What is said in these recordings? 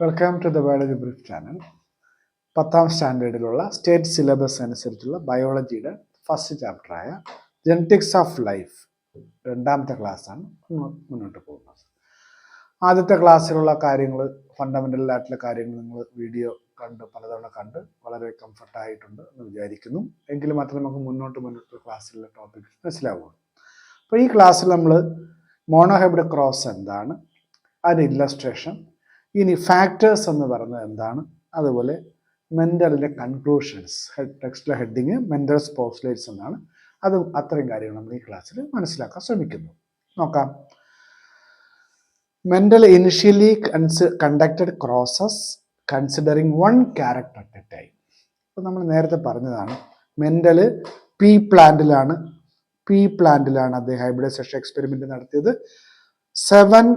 Welcome to the biology brief channel. 10ാം സ്റ്റാൻഡേർഡിലുള്ള state syllabus അനുസരിച്ചുള്ള ബയോളജിയുടെ first ചാപ്റ്ററായ genetics of life രണ്ടാമത്തെ ക്ലാസ്സാണ് മുന്നോട്ട് പോകുന്നത്. ആദ്യത്തെ ക്ലാസ്സിലുള്ള കാര്യങ്ങൾ, ഫണ്ടമെൻ്റൽ ആയിട്ടുള്ള കാര്യങ്ങൾ നിങ്ങൾ വീഡിയോ പലതവണ കണ്ട് വളരെ കംഫർട്ടായിട്ടുണ്ട് എന്ന് വിചാരിക്കുന്നു. എങ്കിൽ മാത്രമേ നമുക്ക് മുന്നോട്ട് ക്ലാസ്സിലുള്ള ടോപ്പിക് മനസ്സിലാവുള്ളൂ. അപ്പോൾ ഈ ക്ലാസ്സിൽ നമ്മൾ മോണോഹൈബ്രിഡ് ക്രോസ് എന്താണ്, അതിൻ്റെ ഇല്ലസ്ട്രേഷൻ, ഇനി ഫാക്ടേഴ്സ് എന്ന് പറയുന്നത് എന്താണ്, അതുപോലെ മെൻഡലിൻ്റെ കൺക്ലൂഷൻസ്, ടെക്സ്റ്റിലെ ഹെഡിങ് മെൻഡൽസ് പോസ്റ്റുലേറ്റ്സ് എന്നാണ്. അതും അത്രയും കാര്യങ്ങൾ നമ്മൾ ഈ ക്ലാസ്സിൽ മനസ്സിലാക്കാൻ ശ്രമിക്കുന്നു. നോക്കാം. Mendel initially conducted crosses considering one character at A time. അപ്പോൾ നമ്മൾ നേരത്തെ പറഞ്ഞതാണ്, മെൻഡൽ പീ പ്ലാന്റിലാണ് അദ്ദേഹം ഹൈബ്രിഡൈസേഷൻ എക്സ്പെരിമെന്റ് നടത്തിയത്. 7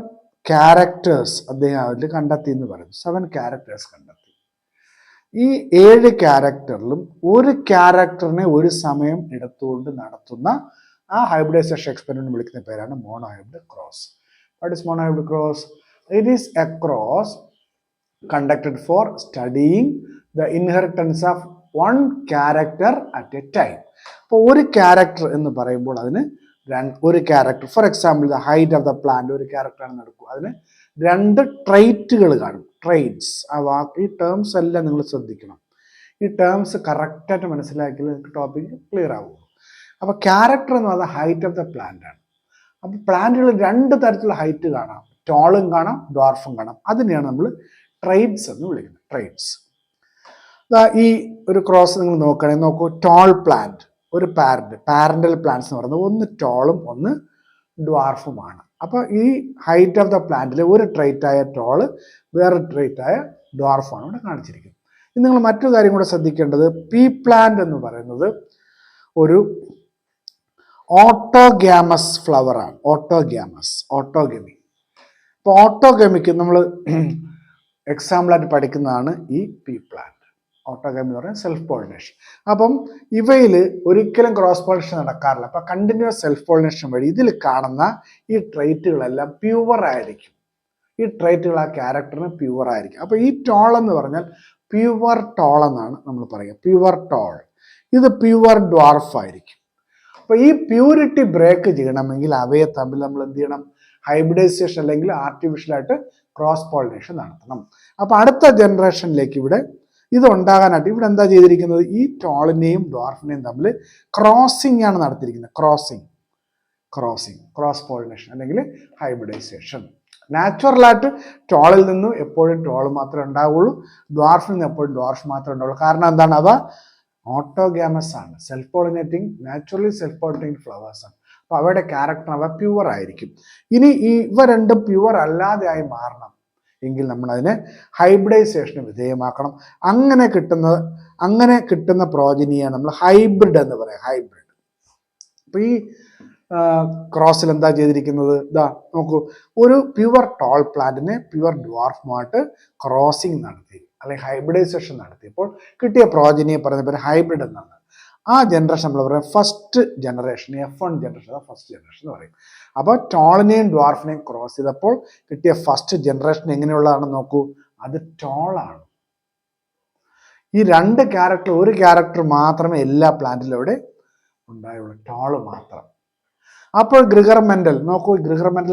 ക്യാരക്ടേഴ്സ് അദ്ദേഹം അതിൽ കണ്ടെത്തി എന്ന് പറയുന്നു. 7 ക്യാരക്ടേഴ്സ് കണ്ടെത്തി. ഈ 7 ക്യാരക്ടറിലും ഒരു ക്യാരക്ടറിനെ ഒരു സമയം എടുത്തുകൊണ്ട് നടത്തുന്ന ആ ഹൈബ്രിഡൈസേഷൻ എക്സ്പെരിമെന്റ് വിളിക്കുന്ന പേരാണ് monohybrid cross. What is monohybrid cross? It is A cross conducted for studying the inheritance of one character at a time. അപ്പോൾ ഒരു ക്യാരക്ടർ എന്ന് പറയുമ്പോൾ അതിന് ഒരു character, for example the height of the plant ഒരു ക്യാരക്ടറാണ് നടക്കുക. അതിന് 2 ട്രൈറ്റുകൾ കാണും, ട്രൈറ്റ്സ്. ഈ ടേംസ് എല്ലാം നിങ്ങൾ ശ്രദ്ധിക്കണം. ഈ ടേംസ് കറക്റ്റായിട്ട് മനസ്സിലാക്കിയാൽ നിങ്ങൾക്ക് ടോപ്പിക് ക്ലിയർ ആവുള്ളൂ. അപ്പോൾ ക്യാരക്ടർ എന്ന് പറയുന്നത് ഹൈറ്റ് ഓഫ് ദ പ്ലാന്റ് ആണ്. അപ്പോൾ പ്ലാന്റുകൾ 2 തരത്തിലുള്ള ഹൈറ്റ് കാണാം, ടോളും കാണാം, ഡ്വാർഫും കാണാം. അതിനെയാണ് നമ്മൾ ട്രൈറ്റ്സ് എന്ന് വിളിക്കുന്നത്. ട്രൈറ്റ്സ്. ഈ ഒരു ക്രോസ് നിങ്ങൾ നോക്കുകയാണെങ്കിൽ നോക്കൂ, ടോൾ പ്ലാന്റ് ഒരു പാരന്റൽ പ്ലാന്റ്സ് എന്ന് പറയുന്നത് ഒന്ന് ടോളും ഒന്ന് ഡ്വാർഫുമാണ്. അപ്പോൾ ഈ ഹൈറ്റ് ഓഫ് ദ പ്ലാന്റിൽ ഒരു ട്രൈറ്റായ ടോള്, വേറെ ട്രൈറ്റായ ഡ്വാർഫാണ് ഇവിടെ കാണിച്ചിരിക്കുന്നത്. ഇനി നിങ്ങൾ മറ്റൊരു കാര്യം കൂടെ ശ്രദ്ധിക്കേണ്ടത്, പീ പ്ലാന്റ് എന്ന് പറയുന്നത് ഒരു ഓട്ടോഗ്യാമസ് ഫ്ലവർ ആണ്. ഓട്ടോഗമി. അപ്പോൾ ഓട്ടോഗമിക്ക് നമ്മൾ എക്സാമ്പിളായിട്ട് പഠിക്കുന്നതാണ് ഈ പീ പ്ലാന്റ്. ഓട്ടോഗമി എന്ന് പറയുന്നത് സെൽഫ് പോളിനേഷൻ. അപ്പം ഇവയിൽ ഒരിക്കലും ക്രോസ് പോളിനേഷൻ നടക്കാറില്ല. അപ്പം കണ്ടിന്യൂസ് സെൽഫ് പോളിനേഷൻ വഴി ഇതിൽ കാണുന്ന ഈ ട്രൈറ്റുകളെല്ലാം പ്യുവർ ആയിരിക്കും. ഈ ട്രൈറ്റുകൾ ആ ക്യാരക്ടറിന് പ്യുവർ ആയിരിക്കും. അപ്പോൾ ഈ ടോൾ എന്ന് പറഞ്ഞാൽ പ്യുവർ ടോൾ എന്നാണ് നമ്മൾ പറയുക. Pure tall. ഇത് പ്യുവർ ഡ്വാർഫ് ആയിരിക്കും. അപ്പോൾ ഈ പ്യൂരിറ്റി ബ്രേക്ക് ചെയ്യണമെങ്കിൽ അവയെ തമ്മിൽ നമ്മൾ എന്ത് ചെയ്യണം? ഹൈബ്രിഡൈസേഷൻ അല്ലെങ്കിൽ ആർട്ടിഫിഷ്യലായിട്ട് ക്രോസ് പോളിനേഷൻ നടത്തണം. അപ്പോൾ അടുത്ത ജനറേഷനിലേക്ക് ഇവിടെ ഇത് ഉണ്ടാകാനായിട്ട് ഇവിടെ എന്താ ചെയ്തിരിക്കുന്നത്? ഈ ടോളിനെയും ഡ്വാർഫിനെയും തമ്മിൽ ക്രോസിംഗ് ആണ് നടത്തിയിരിക്കുന്നത്. ക്രോസ് പോളിനേഷൻ അല്ലെങ്കിൽ ഹൈബ്രിഡൈസേഷൻ. നാച്ചുറലായിട്ട് ടോളിൽ നിന്നും എപ്പോഴും ടോൾ മാത്രമേ ഉണ്ടാവുള്ളൂ, ഡ്വാർഫിൽ നിന്ന് എപ്പോഴും ഡ്വാർഫ് മാത്രമേ ഉണ്ടാവുള്ളൂ. കാരണം എന്താണ്? അവ ഓട്ടോഗ്യാമസ് ആണ്, നാച്ചുറലി സെൽഫ് പോളിനേറ്റിംഗ് ഫ്ലവേഴ്സ് ആണ്. അപ്പോൾ അവയുടെ ക്യാരക്ടർ അവ പ്യുവർ ആയിരിക്കും. ഇനി ഇവ രണ്ടും പ്യുവർ അല്ലാതെ ആയി മാറണം എങ്കിൽ നമ്മൾ അതിനെ ഹൈബ്രിഡൈസേഷന് വിധേയമാക്കണം. അങ്ങനെ കിട്ടുന്ന പ്രോജനിയാണ് നമ്മൾ ഹൈബ്രിഡ് എന്ന് പറയാം. ഹൈബ്രിഡ്. അപ്പോൾ ഈ ക്രോസിൽ എന്താ ചെയ്തിരിക്കുന്നത്? ഇതാ നോക്കൂ, ഒരു പ്യുവർ ടോൾ പ്ലാന്റിനെ പ്യുവർ ഡ്വാർഫുമായിട്ട് ക്രോസിംഗ് നടത്തി അല്ലെങ്കിൽ ഹൈബ്രിഡൈസേഷൻ നടത്തിയപ്പോൾ കിട്ടിയ പ്രോജനിയെ പറയുന്ന പേര് ഹൈബ്രിഡ് എന്നാണ്. ആ ജനറേഷൻ നമ്മൾ പറയാം first generation, F1 generation, first generation എന്ന് പറയും. അപ്പോൾ ടോളിനെയും ഡ്വാർഫിനെയും ക്രോസ് ചെയ്തപ്പോൾ കിട്ടിയ ഫസ്റ്റ് ജനറേഷൻ എങ്ങനെയുള്ളതാണെന്ന് നോക്കൂ, അത് ടോളാണ്. ഈ 2 ക്യാരക്ടർ, ഒരു ക്യാരക്ടർ മാത്രമേ എല്ലാ പ്ലാന്റിലും ഇവിടെ ഉണ്ടായുള്ളൂ, ടോള് മാത്രം. അപ്പോൾ ഗ്രിഗർ മെൻഡൽ നോക്കൂ,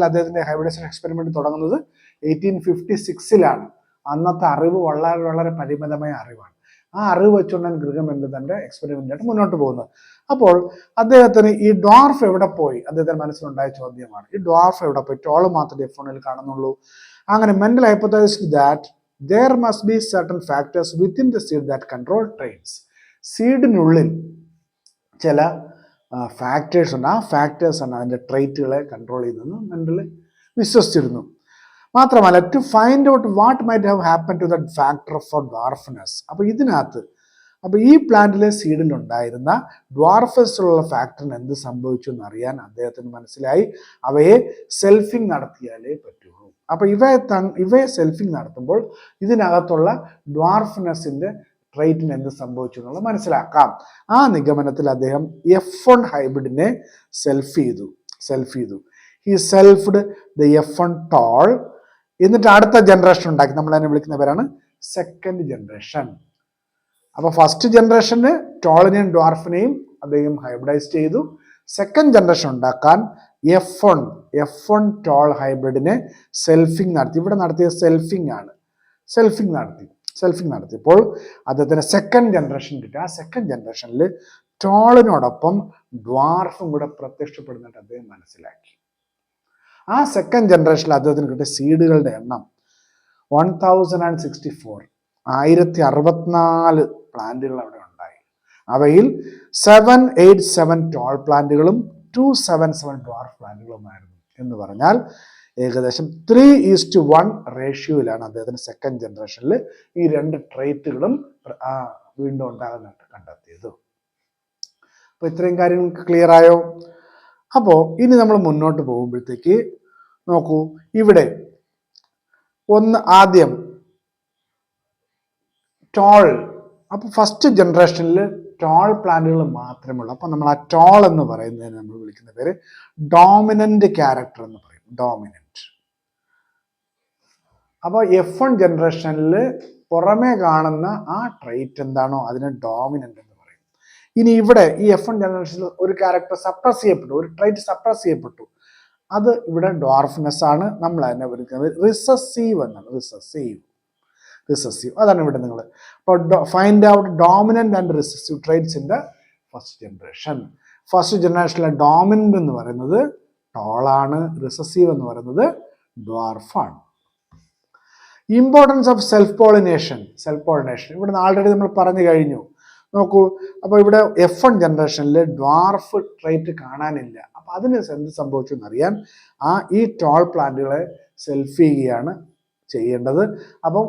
അദ്ദേഹത്തിന്റെ ഹൈബ്രിഡൈസേഷൻ എക്സ്പെരിമെന്റ് തുടങ്ങുന്നത് 1856-ലാണ്. അന്നത്തെ അറിവ് വളരെ വളരെ പരിമിതമായ അറിവാണ്. ആ അറിവ് വെച്ചുകൊണ്ടാണ് ഗ്രിഗർ മെൻഡൽ തന്റെ എക്സ്പെരിമെന്റായിട്ട് മുന്നോട്ട് പോകുന്നത്. അപ്പോൾ അദ്ദേഹത്തിന് ഈ ഡ്വാർഫ് എവിടെ പോയി? അദ്ദേഹത്തിന്റെ മനസ്സിലുണ്ടായ ചോദ്യമാണ്, ഈ ഡ്വാർഫ് എവിടെ പോയി? ടോള് മാത്രമേ F1-ൽ കാണുന്നുള്ളൂ. അങ്ങനെ Mendel hypothesised that there must be certain factors within the seed that control traits. സീഡിനുള്ളിൽ ചില ഫാക്ടേഴ്സ് ഉണ്ട്. ആ ഫാക്ടേഴ്സാണ് അതിൻ്റെ ട്രൈറ്റുകളെ കൺട്രോൾ ചെയ്യുന്നതെന്ന് മെൻഡൽ വിശ്വസിച്ചിരുന്നു. മാത്രമല്ല, to find out what might have happen to that factor for dwarfness. അപ്പോൾ ഈ പ്ലാന്റിലെ സീഡിലുണ്ടായിരുന്ന ഡ്വാർഫസിലുള്ള ഫാക്ടറിന് എന്ത് സംഭവിച്ചു എന്നറിയാൻ അദ്ദേഹത്തിന് മനസ്സിലായി. അവയെ സെൽഫിങ് നടത്തിയാലേ പറ്റുള്ളൂ. അപ്പോൾ ഇവയെ സെൽഫിങ് നടത്തുമ്പോൾ ഇതിനകത്തുള്ള ഡ്വാർഫ്നെസ്സിന്റെ ട്രൈറ്റിന് എന്ത് സംഭവിച്ചു എന്നുള്ളത് മനസ്സിലാക്കാം. ആ നിഗമനത്തിൽ അദ്ദേഹം F1 ഹൈബ്രിഡിനെ സെൽഫ് ചെയ്തു. He selfed the F1 tall എന്നിട്ട് അടുത്ത ജനറേഷൻ ഉണ്ടാക്കി. നമ്മൾ അതിനെ വിളിക്കുന്ന പേരാണ് സെക്കൻഡ് ജനറേഷൻ. അപ്പോൾ ഫസ്റ്റ് ജനറേഷന് ടോളിനെയും ഡ്വാർഫിനെയും അദ്ദേഹം ഹൈബ്രിഡൈസ് ചെയ്തു. സെക്കൻഡ് ജനറേഷൻ ഉണ്ടാക്കാൻ F1 ടോൾ ഹൈബ്രിഡിനെ സെൽഫിങ് നടത്തി. ഇവിടെ നടത്തിയത് സെൽഫിങ് നടത്തിയപ്പോൾ അദ്ദേഹത്തിന് സെക്കൻഡ് ജനറേഷൻ കിട്ടി. ആ സെക്കൻഡ് ജനറേഷനിൽ ടോളിനോടൊപ്പം ഡ്വാർഫും കൂടെ പ്രത്യക്ഷപ്പെടുന്നിട്ട് അദ്ദേഹം മനസ്സിലാക്കി. ആ സെക്കൻഡ് ജനറേഷനിൽ അദ്ദേഹത്തിന് കിട്ടിയ സീഡുകളുടെ എണ്ണം 1064, 1064 പ്ലാന്റുകൾ അവിടെ ഉണ്ടായി. അവയിൽ 787 ടോൾ പ്ലാന്റുകളും 277 ഡ്വാർഫ് പ്ലാന്റുകളുമായിരുന്നു. എന്ന് പറഞ്ഞാൽ ഏകദേശം 3:1 റേഷ്യോയിലാണ് അദ്ദേഹത്തിന് സെക്കൻഡ് ജനറേഷനിൽ ഈ രണ്ട് ട്രേറ്റുകളും വീണ്ടും ഉണ്ടാകുന്നതായിട്ട് കണ്ടെത്തിയത്. അപ്പോൾ ഇത്രയും കാര്യങ്ങൾക്ക് ക്ലിയർ ആയോ? അപ്പോൾ ഇനി നമ്മൾ മുന്നോട്ട് പോകുമ്പോഴത്തേക്ക് നോക്കൂ, ഇവിടെ ആദ്യം ടോൾ. അപ്പോൾ ഫസ്റ്റ് ജനറേഷനിൽ ടോൾ പ്ലാന്റുകൾ മാത്രമേ ഉള്ളൂ. അപ്പോൾ നമ്മൾ ആ ടോൾ എന്ന് പറയുന്നതിന് നമ്മൾ വിളിക്കുന്ന പേര് ഡോമിനന്റ് ക്യാരക്ടർ എന്ന് പറയും. ഡോമിനന്റ്. അപ്പോൾ F1 ജനറേഷനിൽ പുറമേ കാണുന്ന ആ ട്രൈറ്റ് എന്താണോ അതിനെ ഡോമിനന്റ് എന്ന് പറയും. ഇനി ഇവിടെ ഈ F1 ജനറേഷനിൽ ഒരു ക്യാരക്ടർ സപ്രസ് ചെയ്യപ്പെട്ടു, ഒരു ട്രൈറ്റ് സപ്രസ് ചെയ്യപ്പെട്ടു. അത് ഇവിടെ ഡ്വാർഫ്നെസ് ആണ്. നമ്മൾ അതിനെ വിളിക്കുന്നത് റിസസീവ് എന്നാണ്. റിസസീവ് അതാണ് ഇവിടെ നിങ്ങൾ. അപ്പോൾ find out dominant and recessive traits in the first generation. First ജനറേഷനിലെ ഡോമിനന്റ് എന്ന് പറയുന്നത് ടോളാണ്, റിസസീവ് എന്ന് പറയുന്നത് ഡ്വാർഫാണ്. Importance of self pollination. ഇവിടെ ആൾറെഡി നമ്മൾ പറഞ്ഞു കഴിഞ്ഞു. നോക്കൂ, അപ്പോൾ ഇവിടെ F1 ജനറേഷനിൽ ഡ്വാർഫ് ട്രൈറ്റ് കാണാനില്ല. അപ്പോൾ അതിന് എന്ത് സംഭവിച്ചു എന്നറിയാൻ ഈ ടോൾ പ്ലാന്റുകളെ സെൽഫ് ചെയ്യുകയാണ് ചെയ്യേണ്ടത്. അപ്പം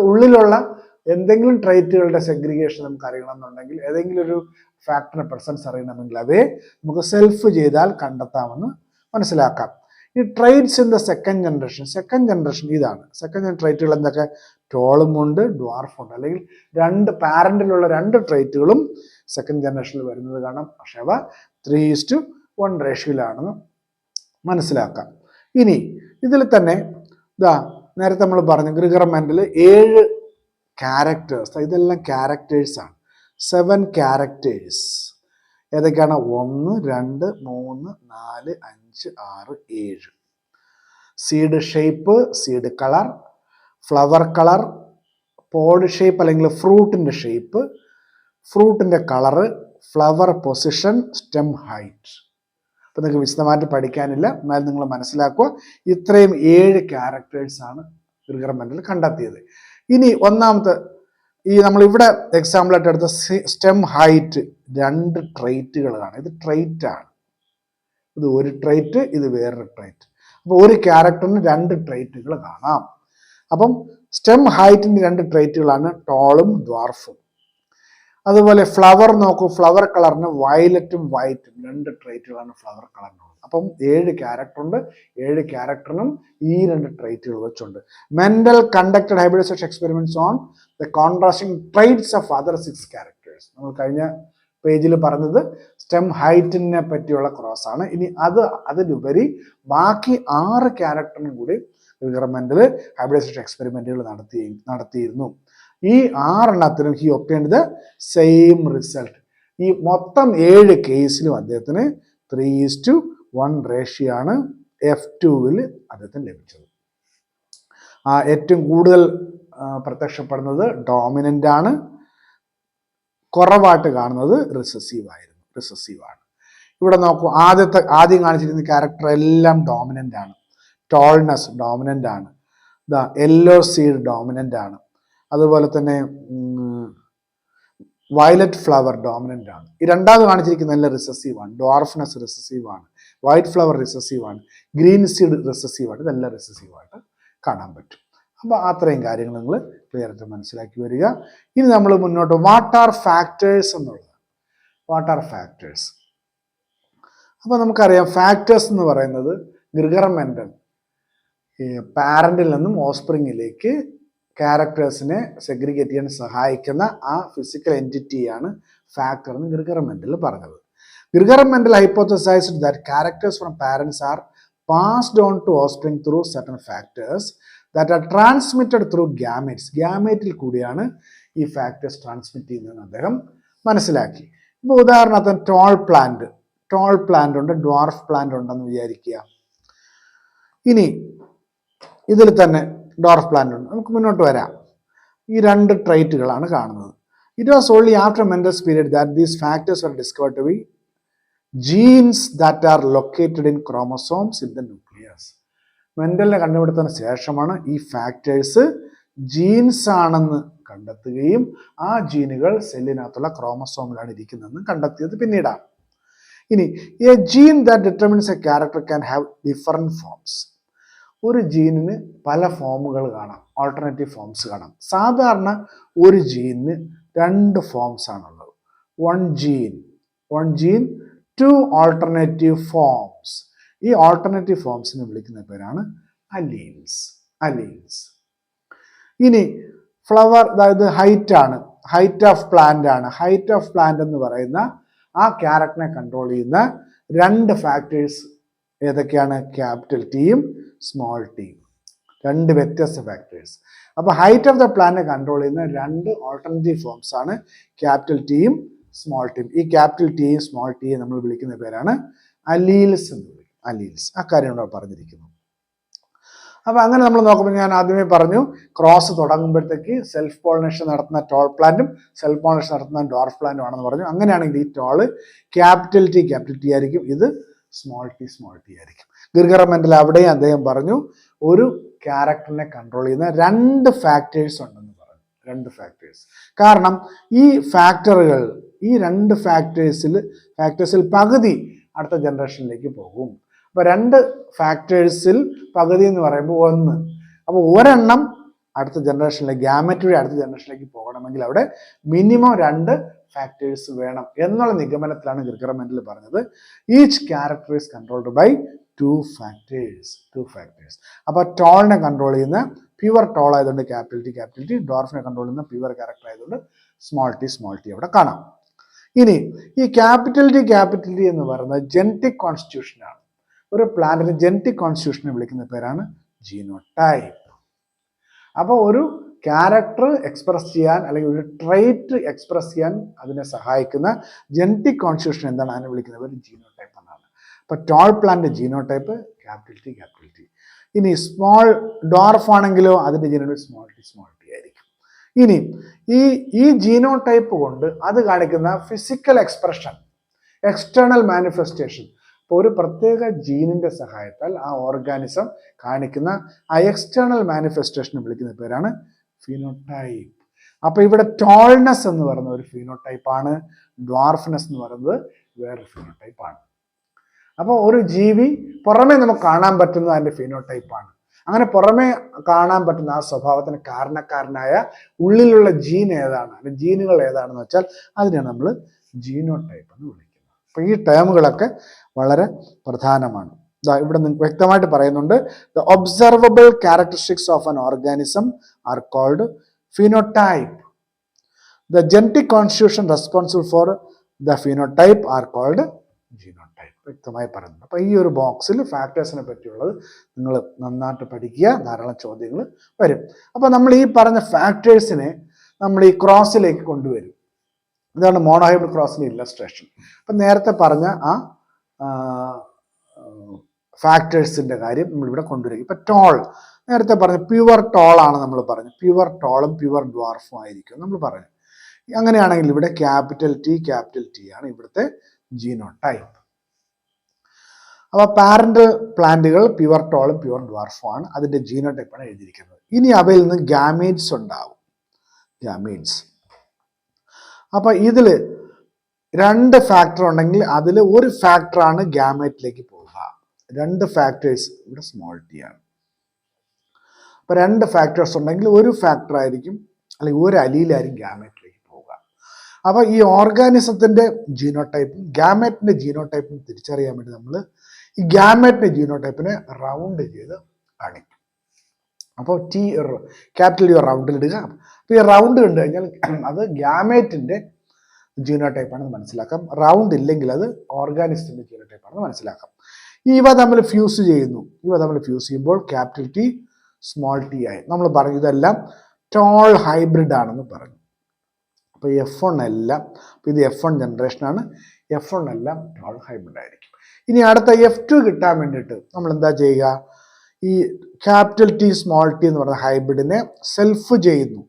ഉള്ളിലുള്ള എന്തെങ്കിലും ട്രൈറ്റുകളുടെ സെഗ്രിഗേഷൻ നമുക്ക് അറിയണമെന്നുണ്ടെങ്കിൽ, ഏതെങ്കിലും ഒരു ഫാക്ടറിന്റെ പ്രസൻസ് അറിയണമെങ്കിൽ അവയെ നമുക്ക് സെൽഫ് ചെയ്താൽ കണ്ടെത്താമെന്ന് മനസ്സിലാക്കാം. ഈ traits in the second generation ഇതാണ്. സെക്കൻഡ് ട്രൈറ്റുകൾ എന്തൊക്കെ? ടോളും ഉണ്ട്, ഡ്വാർഫും ഉണ്ട്. അല്ലെങ്കിൽ പാരന്റിലുള്ള രണ്ട് ട്രൈറ്റുകളും സെക്കൻഡ് ജനറേഷനിൽ വരുന്നത് കാണാം. പക്ഷെ അവ 3:1 റേഷ്യോയിലാണെന്ന് മനസ്സിലാക്കാം. ഇനി ഇതിൽ തന്നെ നേരത്തെ നമ്മൾ പറഞ്ഞു ഗ്രിഗർ മെന്റൽ 7 ക്യാരക്ടേഴ്സ്. ഇതെല്ലാം ക്യാരക്ടേഴ്സാണ്. 7 ക്യാരക്ടേഴ്സ് ഏതൊക്കെയാണ്? 1, 2, 3, 4, 5, 6, 7. Seed shape, seed colour, flower colour, pod shape അല്ലെങ്കിൽ ഫ്രൂട്ടിൻ്റെ ഷേപ്പ്, ഫ്രൂട്ടിൻ്റെ colour, flower position, stem height. അപ്പം നിങ്ങൾക്ക് വിശദമായിട്ട് പഠിക്കാനില്ല, എന്നാൽ നിങ്ങൾ മനസ്സിലാക്കുക. ഇത്രയും 7 ക്യാരക്ടേഴ്സാണ് ഗ്രിഗർ മെന്റൽ കണ്ടെത്തിയത്. ഇനി ഒന്നാമത്തെ നമ്മളിവിടെ എക്സാമ്പിളായിട്ട് എടുത്ത സ്റ്റെം ഹൈറ്റ് 2 ട്രൈറ്റുകളാണ്. ഇത് ട്രൈറ്റ് ആണ്. ഇത് ഒരു ട്രൈറ്റ്, ഇത് വേറൊരു ട്രൈറ്റ്. അപ്പോൾ ഒരു ക്യാരക്ടറിന് 2 ട്രൈറ്റുകൾ കാണാം. അപ്പം സ്റ്റെം ഹൈറ്റിൻ്റെ 2 ട്രൈറ്റുകളാണ് ടോളും ഡ്വാർഫും. അതുപോലെ ഫ്ലവർ നോക്കൂ, ഫ്ലവർ കളറിന് വയലറ്റും വൈറ്റും 2 ട്രൈറ്റുകളാണ് ഫ്ലവർ കളറിനുള്ളത്. അപ്പം 7 ക്യാരക്ടർ ഉണ്ട്. 7 ക്യാരക്ടറിനും ഈ 2 ട്രൈറ്റുകൾ വെച്ചുണ്ട്. Mendel conducted hybridisation experiments on the contrasting traits of other 6 characters. നമ്മൾ കഴിഞ്ഞ പേജിൽ പറഞ്ഞത് സ്റ്റെം ഹൈറ്റിനെ പറ്റിയുള്ള ക്രോസ് ആണ്. ഇനി അതിലുപരി ബാക്കി 6 ക്യാരക്ടറിനും കൂടി ഗ്രിഗർ മെന്റൽ ഹൈബ്രിഡൈസേഷൻ എക്സ്പെരിമെന്റുകൾ നടത്തിയിരുന്നു. ഈ 6 എണ്ണത്തിനും he obtained the same result. ഈ മൊത്തം 7 കേസിലും അദ്ദേഹത്തിന് 3:1 റേഷ്യോ ആണ് F2-ൽ അദ്ദേഹത്തിന് ലഭിച്ചത്. ഏറ്റവും കൂടുതൽ പ്രത്യക്ഷപ്പെടുന്നത് ഡോമിനന്റ് ആണ്. കുറവായിട്ട് കാണുന്നത് റിസസീവാണ്. ഇവിടെ നോക്കൂ, ആദ്യം കാണിച്ചിരുന്ന ക്യാരക്ടർ എല്ലാം ഡോമിനന്റ് ആണ്. ടോൾനെസ് ഡോമിനന്റ് ആണ്. യെല്ലോ സീഡ് ഡോമിനന്റ് ആണ്. അതുപോലെ തന്നെ വയലറ്റ് ഫ്ലവർ ഡോമിനന്റ് ആണ്. ഈ രണ്ടാമത് കാണിച്ചിരിക്കുന്ന എല്ലാം റിസസീവാണ്. ഡ്വാർഫ്നെസ് റിസസീവാണ്, വൈറ്റ് ഫ്ലവർ റിസസീവാണ്, ഗ്രീൻ സീഡ് റിസസീവാണ്. ഇതെല്ലാം റിസസീവായിട്ട് കാണാൻ പറ്റും. അപ്പോൾ അത്രയും കാര്യങ്ങൾ നിങ്ങൾ ക്ലിയർ ആയിട്ട് മനസ്സിലാക്കി വരിക. ഇനി നമ്മൾ മുന്നോട്ട് വാട്ട് ആർ ഫാക്ടേഴ്സ് എന്നുള്ളത്. What are factors? അപ്പോൾ നമുക്കറിയാം ഫാക്ടേഴ്സ് എന്ന് പറയുന്നത് ഗ്രിഗർ മെന്റൽ പാരന്റിൽ നിന്നും ഓസ്പ്രിങ്ങിലേക്ക് ക്യാരക്ടേഴ്സിനെ സെഗ്രിഗേറ്റ് ചെയ്യാൻ സഹായിക്കുന്ന ആ ഫിസിക്കൽ എൻറ്റിറ്റിയാണ് ഫാക്ടർ എന്ന് ഗ്രിഗർ മെന്റൽ പറഞ്ഞത്. Gregor Mendel hypothesised that characters from parents are passed on to offspring through certain factors that are transmitted through gametes. ഗ്യാമേറ്റിൽ കൂടിയാണ് ഈ ഫാക്ടേഴ്സ് ട്രാൻസ്മിറ്റ് ചെയ്യുന്നതെന്ന് അദ്ദേഹം മനസ്സിലാക്കി. ഇപ്പോൾ ഉദാഹരണത്തിന് ടോൾ പ്ലാന്റ് ഉണ്ട്, ഡ്വാർഫ് പ്ലാന്റ് ഉണ്ടെന്ന് വിചാരിക്കുക. ഇനി ഇതിൽ തന്നെ ഡ്വാർഫ് പ്ലാന്റ് ഉണ്ട്. നമുക്ക് മുന്നോട്ട് വരാം. ഈ രണ്ട് ട്രൈറ്റുകളാണ് കാണുന്നത്. It was only after Mendel's period that these factors were discovered to be genes that are located in chromosomes in the nucleus. മെൻഡലിനെ കണ്ടുപിടുത്തതിന് ശേഷമാണ് ഈ ഫാക്ടേഴ്സ് ജീൻസ് ആണെന്ന് കണ്ടെത്തുകയും ആ ജീനുകൾ സെല്ലിനകത്തുള്ള ക്രോമസോമിലാണ് ഇരിക്കുന്നതെന്ന് കണ്ടെത്തിയത് പിന്നീടാണ്. ഇനി a gene that determines a character can have different forms. ഒരു ജീനിന് പല ഫോമുകൾ കാണാം, ഓൾട്ടർനേറ്റീവ് ഫോംസ് കാണാം. സാധാരണ ഒരു ജീനിന് രണ്ട് ഫോംസ് ആണുള്ളത്. One gene two alternative forms. ഈ ഓൾട്ടർനേറ്റീവ് ഫോംസിനെ വിളിക്കുന്ന പേരാണ് അലീൽസ്. ഇനി ഫ്ലവർ, അതായത് ഹൈറ്റ് ഓഫ് പ്ലാന്റ് എന്ന് പറയുന്ന ആ ക്യാരക്ടറിനെ കൺട്രോൾ ചെയ്യുന്ന രണ്ട് ഫാക്ടേഴ്സ് ഏതൊക്കെയാണ്? ക്യാപിറ്റൽ ടിയും സ്മോൾ ടിയും. രണ്ട് വ്യത്യസ്ത ഫാക്ടേഴ്സ്. അപ്പോൾ ഹൈറ്റ് ഓഫ് ദ പ്ലാന്റിനെ കൺട്രോൾ ചെയ്യുന്ന രണ്ട് ഓൾട്ടർനേറ്റീവ് ഫോംസ് ആണ് ക്യാപിറ്റൽ ടിയും സ്മോൾ ടിയും. ഈ ക്യാപിറ്റൽ ടിയും സ്മോൾ ടിയും നമ്മൾ വിളിക്കുന്ന പേരാണ് അലീൽസ് എന്ന് വിളിക്കും. ആ കാര്യം ഇവിടെ പറഞ്ഞിരിക്കുന്നു. അപ്പോൾ അങ്ങനെ നമ്മൾ നോക്കുമ്പോൾ ഞാൻ ആദ്യമേ പറഞ്ഞു, ക്രോസ് തുടങ്ങുമ്പോഴത്തേക്ക് സെൽഫ് പോളിനേഷൻ നടത്തുന്ന ടോൾ പ്ലാന്റും സെൽഫ് പോളിനേഷൻ നടത്തുന്ന ഡ്വാർഫ് പ്ലാന്റും ആണെന്ന് പറഞ്ഞു. അങ്ങനെയാണെങ്കിൽ ഈ ടോള് ക്യാപിറ്റൽ ടി ആയിരിക്കും, ഇത് സ്മോൾ ടി ആയിരിക്കും. ഗിർഗർ മെൻഡൽ അവിടെയും അദ്ദേഹം പറഞ്ഞു ഒരു ക്യാരക്ടറിനെ കൺട്രോൾ ചെയ്യുന്ന രണ്ട് ഫാക്ടേഴ്സ് ഉണ്ടെന്ന് പറഞ്ഞു. രണ്ട് ഫാക്ടേഴ്സ്. കാരണം ഈ രണ്ട് ഫാക്ടേഴ്സിൽ പകുതി അടുത്ത ജനറേഷനിലേക്ക് പോകും. അപ്പോൾ രണ്ട് ഫാക്ടേഴ്സിൽ പകുതി എന്ന് പറയുമ്പോൾ ഒന്ന്. അപ്പോൾ ഒരെണ്ണം അടുത്ത ജനറേഷനിലേക്ക്, ഗ്യാമറ്റ് വഴി അടുത്ത ജനറേഷനിലേക്ക് പോകണമെങ്കിൽ അവിടെ മിനിമം രണ്ട് ഫാക്ടേഴ്സ് വേണം എന്നുള്ള നിഗമനത്തിലാണ് ഗിർഗർ മെൻഡൽ പറഞ്ഞത് each character is controlled by two factors. അപ്പോൾ ടോളിനെ കൺട്രോൾ ചെയ്യുന്ന പ്യുവർ ടോൾ ആയതുകൊണ്ട് ക്യാപിറ്റൽ ടി, ഡ്വാർഫിനെ കൺട്രോൾ ചെയ്യുന്ന പ്യുവർ ക്യാരക്ടർ ആയതുകൊണ്ട് സ്മോൾ ടി അവിടെ കാണാം. ഇനി ഈ ക്യാപിറ്റൽ ടി എന്ന് പറയുന്നത് ജനറ്റിക് കോൺസ്റ്റിറ്റ്യൂഷനാണ്. ഒരു പ്ലാന്റിന് ജനറ്റിക് കോൺസ്റ്റിറ്റ്യൂഷനെ വിളിക്കുന്ന പേരാണ് ജീനോടൈപ്പ്. അപ്പോൾ ഒരു ക്യാരക്ടർ എക്സ്പ്രസ് ചെയ്യാൻ അല്ലെങ്കിൽ ഒരു ട്രൈറ്റ് എക്സ്പ്രസ് ചെയ്യാൻ അതിനെ സഹായിക്കുന്ന ജനറ്റിക് കോൺസ്റ്റിറ്റ്യൂഷൻ എന്താണ്? അതിനെ വിളിക്കുന്ന പേര് ജീനോടൈപ്പ് എന്നാണ്. അപ്പോൾ toll plant genotype capital T. ഇനി സ്മോൾ ഡ്വാർഫ് ആണെങ്കിലോ അതിൻ്റെ ജീനോടൈപ്പ് സ്മോൾ ടി ആയിരിക്കും. ഇനി ഈ ജീനോടൈപ്പ് കൊണ്ട് അത് കാണിക്കുന്ന ഫിസിക്കൽ എക്സ്പ്രഷൻ, എക്സ്റ്റേണൽ മാനിഫെസ്റ്റേഷൻ, ഇപ്പോൾ ഒരു പ്രത്യേക ജീനിന്റെ സഹായത്താൽ ആ ഓർഗാനിസം കാണിക്കുന്ന ആ എക്സ്റ്റേണൽ മാനിഫെസ്റ്റേഷനെ വിളിക്കുന്ന പേരാണ് ഫിനോടൈപ്പ്. അപ്പോൾ ഇവിടെ ടോൾനെസ് എന്ന് പറയുന്ന ഒരു ഫിനോടൈപ്പാണ്, ഡ്വാർഫ്നെസ് എന്ന് പറയുന്നത് വേറെ ഫിനോടൈപ്പാണ്. അപ്പോൾ ഒരു ജീവി പുറമേ നമുക്ക് കാണാൻ പറ്റുന്നത് അതിൻ്റെ ഫിനോടൈപ്പാണ്. അങ്ങനെ പുറമേ കാണാൻ പറ്റുന്ന ആ സ്വഭാവത്തിന് കാരണക്കാരനായ ഉള്ളിലുള്ള ജീനുകൾ ഏതാണെന്ന് വെച്ചാൽ അതിനെയാണ് നമ്മൾ ജീനോടൈപ്പ് എന്ന് വിളിക്കുന്നത്. അപ്പോൾ ഈ ടേമുകളൊക്കെ വളരെ പ്രധാനമാണ്. ഇവിടെ നിങ്ങൾക്ക് വ്യക്തമായിട്ട് പറയുന്നുണ്ട്, the observable characteristics of an organism are called phenotype. The genetic constitution responsible for the phenotype are called genotype. വ്യക്തമായി പറയുന്നുണ്ട്. അപ്പോൾ ഈ ഒരു ബോക്സിൽ ഫാക്ടേഴ്സിനെ പറ്റിയുള്ളത് നിങ്ങൾ നന്നായിട്ട് പഠിക്കുക. ധാരാളം ചോദ്യങ്ങൾ വരും. അപ്പോൾ നമ്മൾ ഈ പറഞ്ഞ ഫാക്ടേഴ്സിനെ നമ്മൾ ഈ ക്രോസിലേക്ക് കൊണ്ടുവരും. ഇതാണ് മോണോഹൈബ്രിഡ് ക്രോസിന്റെ ഇല്ലസ്ട്രേഷൻ. അപ്പം നേരത്തെ പറഞ്ഞ ആ ഫാക്ടേഴ്സിന്റെ കാര്യം നമ്മളിവിടെ കൊണ്ടുവരും. ഇപ്പം ടോൾ നേരത്തെ പറഞ്ഞു പ്യുവർ ടോൾ ആണ് നമ്മൾ പറഞ്ഞു. പ്യുവർ ടോളും പ്യുവർ ഡ്വാർഫും ആയിരിക്കും നമ്മൾ പറഞ്ഞു. അങ്ങനെയാണെങ്കിൽ ഇവിടെ ക്യാപിറ്റൽ ടി ആണ് ഇവിടുത്തെ ജീനോടൈപ്പ്. അപ്പോൾ പാരന്റ് പ്ലാന്റുകൾ പ്യുവർ ടോളും പ്യുവർ ഡ്വാർഫും ആണ്. അതിന്റെ ജീനോടൈപ്പാണ് എഴുതിയിരിക്കുന്നത്. ഇനി അവയിൽ നിന്ന് ഗാമേറ്റ്സ് ഉണ്ടാവും. അപ്പോൾ ഇതിൽ രണ്ട് ഫാക്ടർ ഉണ്ടെങ്കിൽ അതിൽ ഒരു ഫാക്ടറാണ് ഗ്യാമേറ്റിലേക്ക് പോവുക. രണ്ട് ഫാക്ടേഴ്സ് ഇവിടെ സ്മോൾ ടി ആണ്. അപ്പോൾ രണ്ട് ഫാക്ടേഴ്സ് ഉണ്ടെങ്കിൽ ഒരു ഫാക്ടർ ആയിരിക്കും അല്ലെങ്കിൽ ഒരു അലീലായിരിക്കും ഗ്യാമേറ്റിലേക്ക് പോവുക. അപ്പോൾ ഈ ഓർഗാനിസത്തിന്റെ ജീനോടൈപ്പും ഗ്യാമേറ്റിന്റെ ജീനോടൈപ്പും തിരിച്ചറിയാൻ വേണ്ടി നമ്മൾ ഈ ഗ്യാമേറ്റിന്റെ ജീനോടൈപ്പിനെ റൗണ്ട് ചെയ്ത് കാണിക്കും. അപ്പോൾ ക്യാപിറ്റൽ ടി റൗണ്ടിലിടുക. അപ്പോൾ ഈ റൗണ്ട് കണ്ടു കഴിഞ്ഞാൽ അത് ഗ്യാമേറ്റിന്റെ ജീനോടൈപ്പാണെന്ന് മനസ്സിലാക്കാം. റൗണ്ട് ഇല്ലെങ്കിൽ അത് ഓർഗാനിസത്തിന്റെ ജീനോടൈപ്പാണെന്ന് മനസ്സിലാക്കാം. ഇവ തമ്മിൽ ഫ്യൂസ് ചെയ്യുമ്പോൾ ക്യാപിറ്റൽ ടി സ്മോൾ ടി ആയി. നമ്മൾ പറഞ്ഞു ഇതെല്ലാം ടോൾ ഹൈബ്രിഡ് ആണെന്ന് പറഞ്ഞു. അപ്പോൾ F1 എല്ലാം, അപ്പോൾ ഇത് F1 ജനറേഷനാണ്, F1 എല്ലാം ടോൾ ഹൈബ്രിഡ് ആയിരിക്കും. ഇനി അടുത്ത F2 കിട്ടാൻ വേണ്ടിയിട്ട് നമ്മൾ എന്താ ചെയ്യുക? ഈ ക്യാപിറ്റൽ ടി സ്മോൾ ടി എന്ന് പറയുന്ന ഹൈബ്രിഡിനെ സെൽഫ് ചെയ്യുന്നു.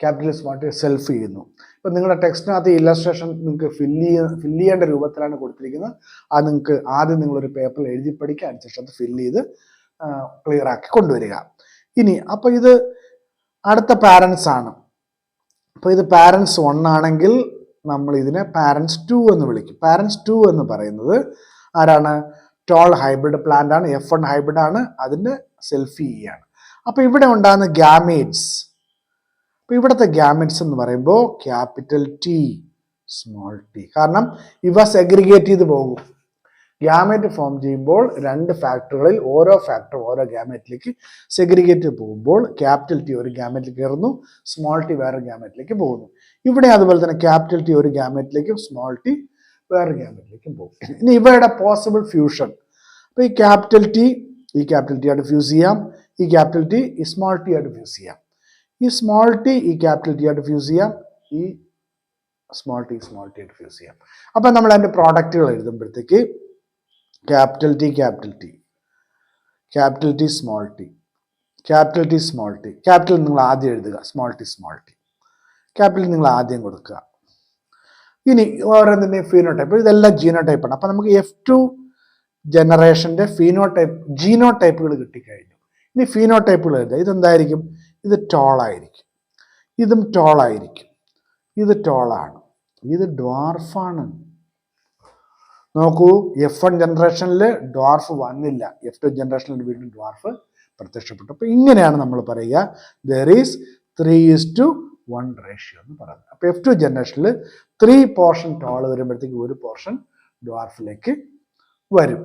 ക്യാപിറ്റൽ സ്മോൾ ടി സെൽഫ് ചെയ്യുന്നു. ഇപ്പം നിങ്ങളുടെ ടെക്സ്റ്റിനകത്ത് ഇല്ലസ്ട്രേഷൻ നിങ്ങൾക്ക് ഫില്ല് ചെയ്യേണ്ട രൂപത്തിലാണ് കൊടുത്തിരിക്കുന്നത്. അത് നിങ്ങൾക്ക് ആദ്യം നിങ്ങളൊരു പേപ്പറിൽ എഴുതി പഠിക്കുക, അതിനുശേഷം അത് ഫില്ല് ചെയ്ത് ക്ലിയർ ആക്കി കൊണ്ടുവരിക. ഇനി അപ്പോൾ ഇത് അടുത്ത പാരൻസ് ആണ്. അപ്പോൾ ഇത് പാരൻസ് 1 ആണെങ്കിൽ നമ്മൾ ഇതിനെ പാരൻസ് 2 എന്ന് വിളിക്കും. പാരൻസ് 2 എന്ന് പറയുന്നത് ആരാണ്? ടോൾ ഹൈബ്രിഡ് പ്ലാന്റ് ആണ്, F1 ഹൈബ്രിഡ് ആണ്, അതിൻ്റെ സെൽഫ് ചെയ്യാണ്. അപ്പോൾ ഇവിടെ ഉണ്ടാകുന്ന ഗ്യാമേറ്റ്സ്, അപ്പോൾ ഇവിടുത്തെ ഗ്യാമറ്റ്സ് എന്ന് പറയുമ്പോൾ ക്യാപിറ്റൽ ടി സ്മോൾ ടി, കാരണം ഇവ സെഗ്രിഗേറ്റ് ചെയ്ത് പോകും. ഗ്യാമേറ്റ് ഫോം ചെയ്യുമ്പോൾ 2 ഫാക്ടറുകളിൽ ഓരോ ഫാക്ടർ ഓരോ ഗ്യാമേറ്റിലേക്ക് സെഗ്രിഗേറ്റ് പോകുമ്പോൾ ക്യാപിറ്റൽ ടി ഒരു ഗ്യാമറ്റിൽ കയറുന്നു, സ്മോൾ ടി വേറെ ഗ്യാമറ്റിലേക്ക് പോകുന്നു. ഇവിടെ അതുപോലെ തന്നെ ക്യാപിറ്റൽ ടി ഒരു ഗ്യാമറ്റിലേക്കും സ്മോൾ ടി വേറെ ഗ്യാമറ്റിലേക്കും പോകും. ഇനി ഇവയുടെ പോസിബിൾ ഫ്യൂഷൻ, അപ്പോൾ ഈ ക്യാപിറ്റൽ ടി ആയിട്ട് ഫ്യൂസ് ചെയ്യാം, ഈ ക്യാപിറ്റൽ ടി ഈ സ്മോൾ ടി ആയിട്ട് ഫ്യൂസ് ചെയ്യാം, ഈ സ്മോൾ ടി ഈ ക്യാപിറ്റൽ ടി ആയിട്ട് ഫ്യൂസ് ചെയ്യാം, ഈ സ്മോൾ ടി ആയിട്ട് ഫ്യൂസ് ചെയ്യാം. അപ്പം നമ്മൾ അതിൻ്റെ പ്രോഡക്റ്റുകൾ എഴുതുമ്പോഴത്തേക്ക് capital T small T, capital നിങ്ങൾ ആദ്യം എഴുതുക, സ്മോൾ ടി ക്യാപിറ്റൽ നിങ്ങൾ ആദ്യം കൊടുക്കുക. ഇനി ഓരോന്നിൻ്റെയും ഫീനോടൈപ്പ്, ഇതെല്ലാം ജീനോടൈപ്പാണ്. അപ്പം നമുക്ക് F2 ജനറേഷൻ്റെ ജീനോടൈപ്പുകൾ കിട്ടിക്കഴിഞ്ഞു. ഇനി ഫീനോടൈപ്പുകൾ എഴുതുക. ഇതെന്തായിരിക്കും? ഇത് ടോളായിരിക്കും, ഇതും ടോളായിരിക്കും, ഇത് ടോളാണ്, ഇത് ഡ്വാർഫാണ്. നോക്കൂ, F1 ജനറേഷനിൽ ഡ്വാർഫ് വന്നില്ല, F2 ജനറേഷനിൽ വീണ്ടും ഡ്വാർഫ് പ്രത്യക്ഷപ്പെട്ടു. അപ്പോൾ ഇങ്ങനെയാണ് നമ്മൾ പറയുക ദർ ഈസ് 3:1 റേഷ്യോ എന്ന് പറയുന്നത്. അപ്പോൾ F2 ജനറേഷനിൽ 3 പോർഷൻ ടോൾ വരുമ്പോഴത്തേക്ക് 1 പോർഷൻ ഡ്വാർഫിലേക്ക് വരും.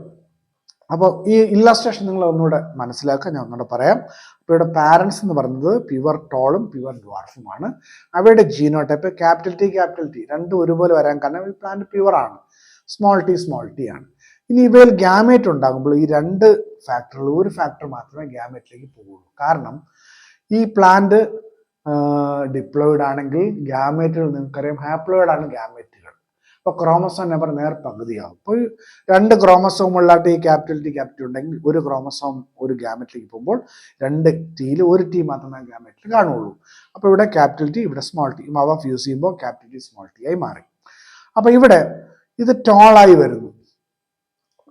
അപ്പോൾ ഈ ഇല്ലസ്ട്രേഷൻ നിങ്ങൾ ഒന്നുകൂടെ മനസ്സിലാക്കുക, ഞാൻ ഒന്നുകൂടെ പറയാം. അപ്പോൾ ഇവിടെ പാരൻസ് എന്ന് പറയുന്നത് പ്യുവർ ടോളും പ്യുവർ ഡ്വാർഫുമാണ്. അവയുടെ ജീനോടൈപ്പ് ക്യാപിറ്റൽ ടി രണ്ടും ഒരുപോലെ വരാൻ കാരണം ഈ പ്ലാന്റ് പ്യുവർ ആണ്, സ്മോൾ ടി ആണ്. ഇനി ഇവയിൽ ഗ്യാമേറ്റ് ഉണ്ടാകുമ്പോൾ ഈ 2 ഫാക്ടറിൽ ഒരു ഫാക്ടർ മാത്രമേ ഗ്യാമേറ്റിലേക്ക് പോകുള്ളൂ. കാരണം ഈ പ്ലാന്റ് ഡിപ്ലോയിഡ് ആണെങ്കിൽ ഗ്യാമേറ്റുകൾ നിങ്ങൾക്കറിയാം ഹാപ്ലോയിഡ് ആണ് ഗ്യാമേറ്റുകൾ. അപ്പോൾ ക്രോമസോം നമ്പർ പകുതിയാവും. അപ്പോൾ 2 ക്രോമസോം ഉള്ളായിട്ട് ഈ ക്യാപിറ്റൽ ടി ഉണ്ടെങ്കിൽ ഒരു ക്രോമസോം ഒരു ഗ്യാമറ്റിലേക്ക് പോകുമ്പോൾ 2 ടിയിൽ 1 ടി മാത്രമേ ഗ്യാമറ്റിൽ കാണുള്ളൂ. അപ്പോൾ ഇവിടെ ക്യാപിറ്റൽ ടി, ഇവിടെ സ്മോൾ ടി, അവ ഫ്യൂസ് ചെയ്യുമ്പോൾ ക്യാപിറ്റൽ ടി സ്മോൾ ടി ആയി മാറി. അപ്പോൾ ഇവിടെ ഇത് ടോളായി വരുന്നു,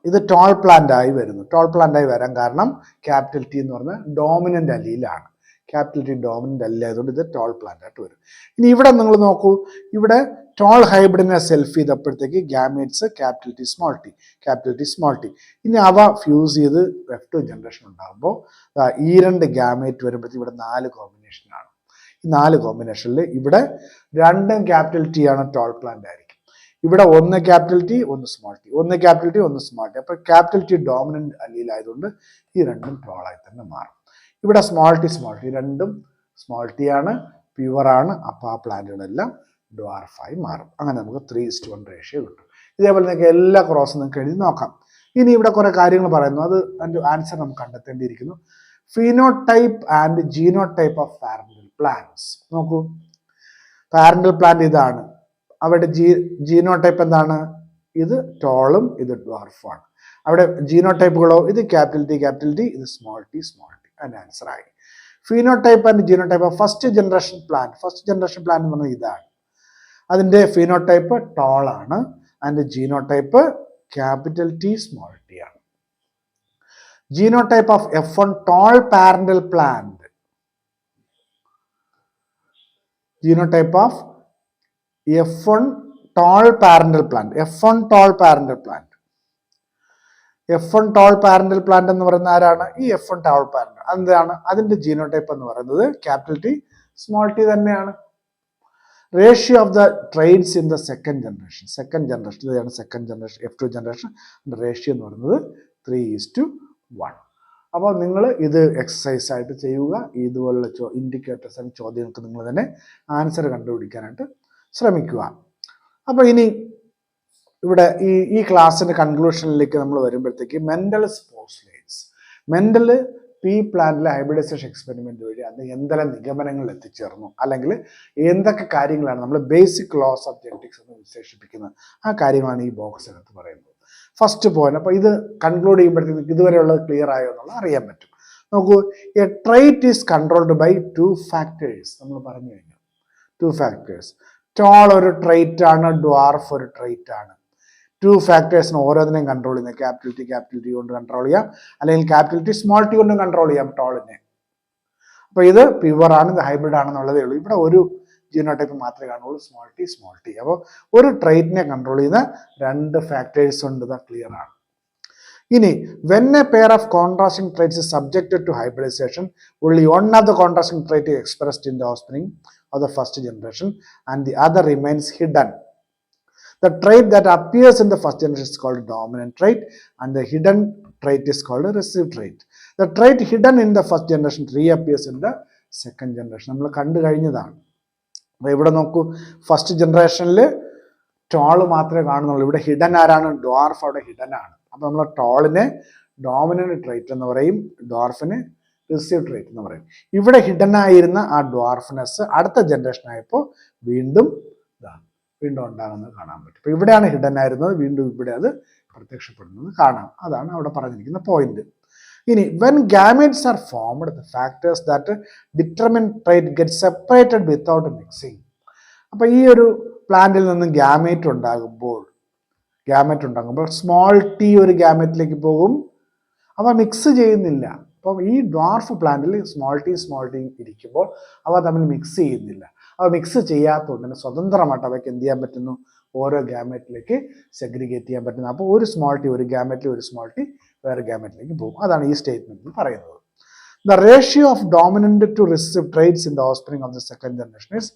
ഇത് ടോൾ പ്ലാന്റ് ആയി വരുന്നു. ടോൾ പ്ലാന്റ് ആയി വരാൻ കാരണം ക്യാപിറ്റൽ ടി എന്ന് പറഞ്ഞാൽ ഡോമിനന്റ് അലീലാണ്, ക്യാപിറ്റൽ ടി ഡോമിനന്റ് അല്ല ആയതുകൊണ്ട് ഇത് ടോൾ പ്ലാന്റ് ആയിട്ട് വരും. ഇനി ഇവിടെ നിങ്ങൾ നോക്കൂ, ഇവിടെ ടോൾ ഹൈബ്രിഡിനെ സെൽഫ് ചെയ്തപ്പോഴത്തേക്ക് gametes capital T small T. ഇനി അവ ഫ്യൂസ് ചെയ്ത് F2 ജനറേഷൻ ഉണ്ടാകുമ്പോൾ ഈ 2 ഗ്യാമേറ്റ് വരുമ്പോഴത്തേക്ക് ഇവിടെ 4 കോമ്പിനേഷനാണ്. ഈ 4 കോമ്പിനേഷനിൽ ഇവിടെ 2 ക്യാപിറ്റൽ ടി ആണ് ടോൾ പ്ലാന്റ് ആയിരിക്കും. ഇവിടെ 1 capital T 1 small T, 1 capital T 1 small T. അപ്പോൾ ക്യാപിറ്റൽ ടി ഡോമിനന്റ് അല്ലീലായതുകൊണ്ട് ഈ 2 ടോളായി തന്നെ മാറും. ഇവിടെ സ്മോൾ ടി രണ്ടും സ്മോൾ ടി ആണ്, പ്യുവർ ആണ്. അപ്പോൾ ആ പ്ലാന്റുകളെല്ലാം ഡ്വാർഫായി മാറും. അങ്ങനെ നമുക്ക് 3:1 റേഷ്യോ കിട്ടും. ഇതേപോലെ നിങ്ങൾക്ക് എല്ലാ ക്രോസും നിങ്ങൾക്ക് എഴുതി നോക്കാം. ഇനി ഇവിടെ കുറേ കാര്യങ്ങൾ പറയുന്നു, അത് അതിൻ്റെ ആൻസർ നമുക്ക് കണ്ടെത്തേണ്ടിയിരിക്കുന്നു. Phenotype and genotype of parental plants. നോക്കൂ, പാരന്റൽ പ്ലാന്റ് ഇതാണ്, അവിടെ ജീനോടൈപ്പ് എന്താണ്? ഇത് ടോളും ഇത് ഡ്വാർഫുമാണ്. അവിടെ ജീനോടൈപ്പുകളോ ഇത് ക്യാപിറ്റൽ ടി, ഇത് സ്മോൾ ടി. അതിൻ്റെ ആൻസർ ആയി. Phenotype and genotype of first generation plant എന്ന് പറഞ്ഞാൽ ഇതാണ്. അതിൻ്റെ ഫീനോടൈപ്പ് ടോളാണ്, അതിൻ്റെ genotype capital T small T ആണ്. Genotype of F1 tall parental plant, genotype of F1 tall parental plant എന്ന് പറയുന്ന ആരാണ്? ഈ F1 ടോൾ പാരന്റൽ. എന്താണ് അതിന്റെ ജീനോടൈപ്പ് എന്ന് പറയുന്നത്? ക്യാപിറ്റൽ ടി സ്മോൾ ടി തന്നെയാണ്. Ratio of the traits in the second generation, ഇതാണ് second generation F2 generation. Ratio എന്ന് പറയുന്നത് 3:1. അപ്പോൾ നിങ്ങൾ ഇത് എക്സസൈസ് ആയിട്ട് ചെയ്യുക. ഇതുപോലുള്ള ഇൻഡിക്കേറ്റേഴ്സ് ആൻഡ് ചോദ്യങ്ങൾക്ക് നിങ്ങൾ തന്നെ ആൻസർ കണ്ടുപിടിക്കാനായിട്ട് ശ്രമിക്കുക. അപ്പോൾ ഇനി ഇവിടെ ഈ ക്ലാസ്സിൻ്റെ കൺക്ലൂഷനിലേക്ക് നമ്മൾ വരുമ്പോഴത്തേക്ക് മെൻഡൽസ് പോസ്റ്റ്ലേറ്റ്സ്. മെൻഡൽ പീ പ്ലാന്റിലെ ഹൈബ്രിഡൈസേഷൻ എക്സ്പെരിമെന്റ് വഴി അത് എന്തെല്ലാം നിഗമനങ്ങളിൽ എത്തിച്ചേർന്നു, അല്ലെങ്കിൽ എന്തൊക്കെ കാര്യങ്ങളാണ് നമ്മൾ ബേസിക് ലോസ് ഓഫ് ജെനറ്റിക്സ് എന്ന് വിശേഷിപ്പിക്കുന്നത്, ആ കാര്യങ്ങളാണ് ഈ ബോക്സിനകത്ത് പറയുന്നത്. First point. അപ്പോൾ ഇത് കൺക്ലൂഡ് ചെയ്യുമ്പോഴത്തേക്ക് ഇതുവരെയുള്ളത് ക്ലിയർ ആയോ എന്നുള്ളത് അറിയാൻ പറ്റും. നോക്കൂ, a trait is controlled by 2 factors. നമ്മൾ പറഞ്ഞു കഴിഞ്ഞു 2 ഫാക്ടേഴ്സ്. ടോൾ ഒരു ട്രൈറ്റ് ആണ്, ഡ്വാർഫ് ഒരു ട്രൈറ്റ് ആണ്. 2 ഫാക്ടേഴ്സിന് ഓരോന്നിനെയും കൺട്രോൾ ചെയ്യുന്നത്. ക്യാപിറ്റൽ ടി കൊണ്ട് കൺട്രോൾ ചെയ്യാം, അല്ലെങ്കിൽ ക്യാപിറ്റൽ ടി സ്മോൾ ടി കൊണ്ടും കൺട്രോൾ ചെയ്യാം ടോളിനെ. അപ്പൊ ഇത് പ്യുവർ ആണ്, ഇത് ഹൈബ്രിഡ് ആണെന്നുള്ളതേ ഉള്ളൂ. ഇവിടെ ഒരു ജീനോടൈപ്പ് മാത്രമേ കാണുള്ളൂ, സ്മോൾ ടി. അപ്പോൾ ഒരു ട്രൈറ്റിനെ കൺട്രോൾ ചെയ്യുന്ന 2 ഫാക്ടേഴ്സ് ഉണ്ട്, ഇത് ക്ലിയർ ആണ്. ഇനി when a pair of contrasting traits is subjected to hybridization, only one of the contrasting trait is expressed in the offspring of the first generation and the other remains hidden. The trait that appears in the first generation is called dominant trait and the hidden trait is called a recessive trait. The trait hidden in the first generation reappears in the second generation. നമ്മൾ കണ്ടു കഴിഞ്ഞതാണ്. അപ്പോൾ ഇവിടെ നോക്കൂ, first ജനറേഷനിൽ toll മാത്രമേ കാണുന്നുള്ളൂ. ഇവിടെ ഹിഡൻ ആരാണ്? ഡ്വാർഫ് അവിടെ ഹിഡൻ ആണ്. അപ്പോൾ നമ്മൾ ടോളിനെ ഡോമിനന്റ് ട്രൈറ്റ് എന്ന് പറയും, ഡ്വാർഫിന് റിസീവ് ട്രൈറ്റ് എന്ന് പറയും. ഇവിടെ ഹിഡൻ ആയിരുന്ന ആ ഡ്വാർഫ്നെസ് അടുത്ത ജനറേഷൻ ആയപ്പോൾ വീണ്ടും ഉണ്ടാകുന്നത് കാണാൻ പറ്റും. അപ്പോൾ ഇവിടെയാണ് ഹിഡൻ ആയിരുന്നത്, വീണ്ടും ഇവിടെ അത് പ്രത്യക്ഷപ്പെടുന്നത് കാണാം. അതാണ് അവിടെ പറഞ്ഞിരിക്കുന്ന പോയിന്റ്. ഇനി when gametes are formed, the factors that determine trait get separated without mixing. അപ്പോൾ ഈ ഒരു പ്ലാന്റിൽ നിന്ന് ഗ്യാമേറ്റ് ഉണ്ടാകുമ്പോൾ സ്മോൾ ടി ഒരു ഗ്യാമറ്റിലേക്ക് പോകും, അവ മിക്സ് ചെയ്യുന്നില്ല. അപ്പം ഈ ഡ്വാർഫ് പ്ലാന്റിൽ സ്മോൾ ടി ഇരിക്കുമ്പോൾ അവ തമ്മിൽ മിക്സ് ചെയ്യുന്നില്ല. അവ മിക്സ് ചെയ്യാത്തതുകൊണ്ട് തന്നെ സ്വതന്ത്രമായിട്ട് അവയ്ക്ക് എന്ത് ചെയ്യാൻ പറ്റുന്നു? ഓരോ ഗ്യാമറ്റിലേക്ക് സെഗ്രിഗേറ്റ് ചെയ്യാൻ പറ്റുന്നു. അപ്പോൾ ഒരു സ്മോൾ ടി ഒരു ഗ്യാമറ്റിൽ, ഒരു സ്മോൾ ടി വേറെ ഗ്യാമറ്റിലേക്ക് പോകും. അതാണ് ഈ സ്റ്റേറ്റ്മെന്റിൽ പറയുന്നത്. The ratio of dominant to recessive traits in the offspring of the second generation is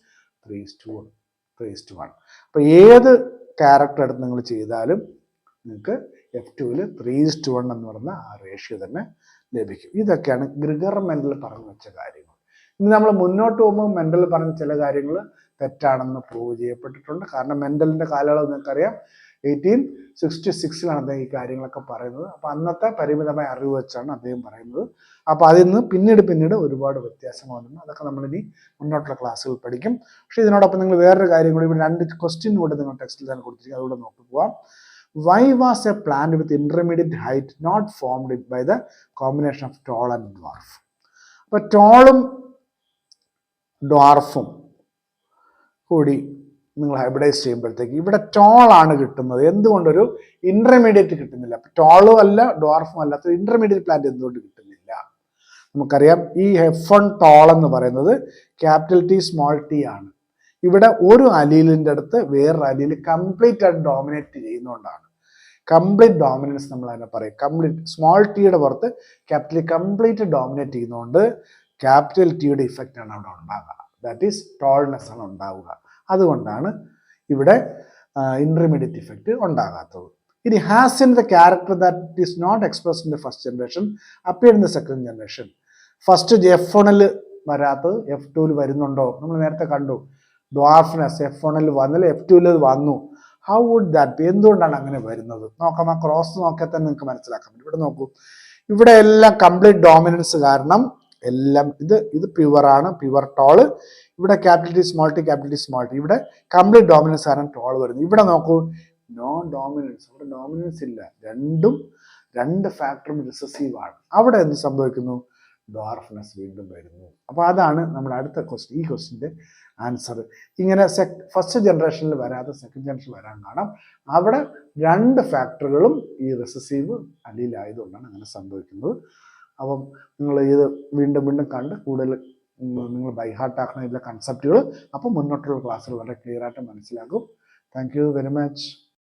3:1. അപ്പോൾ ഏത് ക്യാരക്ടർ എടുത്ത് നിങ്ങൾ ചെയ്താലും നിങ്ങൾക്ക് F2-ൽ 3:1 എന്ന് പറയുന്ന ആ റേഷ്യോ തന്നെ ലഭിക്കും. ഇതൊക്കെയാണ് ഗ്രിഗർ മെൻഡൽ പറഞ്ഞു വെച്ച കാര്യങ്ങൾ. ഇനി നമ്മൾ മുന്നോട്ട് പോകുമ്പോൾ മെൻഡൽ പറഞ്ഞ ചില കാര്യങ്ങൾ തെറ്റാണെന്ന് പ്രൂവ് ചെയ്യപ്പെട്ടിട്ടുണ്ട്. കാരണം മെൻഡലിന്റെ കാലയളവ് നിങ്ങൾക്കറിയാം, 1866-ലാണ് അദ്ദേഹം ഈ കാര്യങ്ങളൊക്കെ പറയുന്നത്. അപ്പോൾ അന്നത്തെ പരിമിതമായ അറിവ് വെച്ചാണ് അദ്ദേഹം പറയുന്നത്. അപ്പോൾ അതിൽ നിന്ന് പിന്നീട് ഒരുപാട് വ്യത്യാസങ്ങൾ വന്നു. അതൊക്കെ നമ്മളിനി മുന്നോട്ടുള്ള ക്ലാസ്സുകൾ പഠിക്കും. പക്ഷേ ഇതിനോടൊപ്പം നിങ്ങൾ വേറൊരു കാര്യം കൂടി, ഇവിടെ 2 ക്വസ്റ്റ്യൻ കൂടെ നിങ്ങൾ ടെക്സ്റ്റിൽ തന്നെ കൊടുത്തിരിക്കും, അതുകൂടെ നോക്കി പോവാം. Why was a plant with intermediate height not formed by the combination of tall and dwarf? അപ്പോൾ ടോളും ഡ്വാർഫും കൂടി നിങ്ങൾ ഹൈബ്രിഡൈസ് ചെയ്യുമ്പോഴത്തേക്ക് ഇവിടെ ടോളാണ് കിട്ടുന്നത്. എന്തുകൊണ്ടൊരു ഇന്റർമീഡിയറ്റ് കിട്ടുന്നില്ല? ടോളും അല്ല ഡ്വാർഫും അല്ലാത്ത ഇന്റർമീഡിയറ്റ് പ്ലാന്റ് എന്തുകൊണ്ട് കിട്ടുന്നില്ല? നമുക്കറിയാം, ഈ F1 ടോൾ എന്ന് പറയുന്നത് ക്യാപിറ്റൽ ടി സ്മോൾ ടി ആണ്. ഇവിടെ ഒരു അലീലിൻ്റെ അടുത്ത് വേറൊരു അലീൽ കംപ്ലീറ്റ് ആയിട്ട് ഡോമിനേറ്റ് ചെയ്യുന്നതുകൊണ്ടാണ്. കംപ്ലീറ്റ് ഡോമിനൻസ് നമ്മൾ അതിനെ പറയും. കംപ്ലീറ്റ് സ്മോൾ ടിയുടെ പുറത്ത് ക്യാപിറ്റൽ കംപ്ലീറ്റ് ഡോമിനേറ്റ് ചെയ്യുന്നതുകൊണ്ട് ക്യാപിറ്റൽ ടിയുടെ ഇഫക്റ്റ് ആണ് അവിടെ ഉണ്ടാകുക. ദാറ്റ് ഈസ് ടോൾനെസ് ആണ് ഉണ്ടാവുക. അതുകൊണ്ടാണ് ഇവിടെ ഇന്റർമീഡിയറ്റ് ഇഫക്റ്റ് ഉണ്ടാകാത്തത്. ഇനി has in the character that is not expressed in the first generation appear in the second generation. ഫസ്റ്റ് F1-ൽ വരാത്തത് F2-ൽ വരുന്നുണ്ടോ? നമ്മൾ നേരത്തെ കണ്ടു, ഡ്വാർഫ്നെസ് F1-ൽ വന്നില്ല, F2-ൽ വന്നു. How would that be? എന്തുകൊണ്ടാണ് അങ്ങനെ വരുന്നത്? നോക്കാം, ആ ക്രോസ് നോക്കിയാൽ തന്നെ നിങ്ങൾക്ക് മനസ്സിലാക്കാൻ പറ്റും. ഇവിടെ നോക്കൂ, ഇവിടെ എല്ലാം കംപ്ലീറ്റ് ഡോമിനൻസ് കാരണം എല്ലാം ഇത് പ്യുവർ ആണ്, പ്യുവർ ടോള്. ഇവിടെ ക്യാപിറ്റൽ ടി സ്മോൾ ടി, ഇവിടെ കംപ്ലീറ്റ് ഡോമിനൻസ് കാരണം ടോൾ വരുന്നു. ഇവിടെ നോക്കൂ, നോ ഡോമിനൻസ്, ഇവിടെ ഡോമിനൻസ് ഇല്ല. 2 ഫാക്ടറും റിസസീവ് ആണ്. അവിടെ എന്ത് സംഭവിക്കുന്നു? ഡ്വാർഫ്നെസ് വീണ്ടും വരുന്നു. അപ്പോൾ അതാണ് നമ്മുടെ അടുത്ത ക്വസ്റ്റ്യൻ, ഈ ക്വസ്റ്റ്യൻ്റെ ആൻസർ. ഇങ്ങനെ ഫസ്റ്റ് ജനറേഷനിൽ വരാതെ സെക്കൻഡ് ജനറേഷൻ വരാൻ കാണാം. അവിടെ 2 ഫാക്ടറുകളും ഈ റിസസീവ് അലീലായതുകൊണ്ടാണ് അങ്ങനെ സംഭവിക്കുന്നത്. അപ്പം നിങ്ങൾ ഇത് വീണ്ടും കണ്ട് കൂടുതൽ നിങ്ങൾ ബൈഹാർട്ടാക്കണം ഇതിലെ കൺസെപ്റ്റുകൾ. അപ്പം മുന്നോട്ടുള്ള ക്ലാസ്സുകൾ വളരെ ക്ലിയർ ആയിട്ട് മനസ്സിലാക്കും. Thank you very much.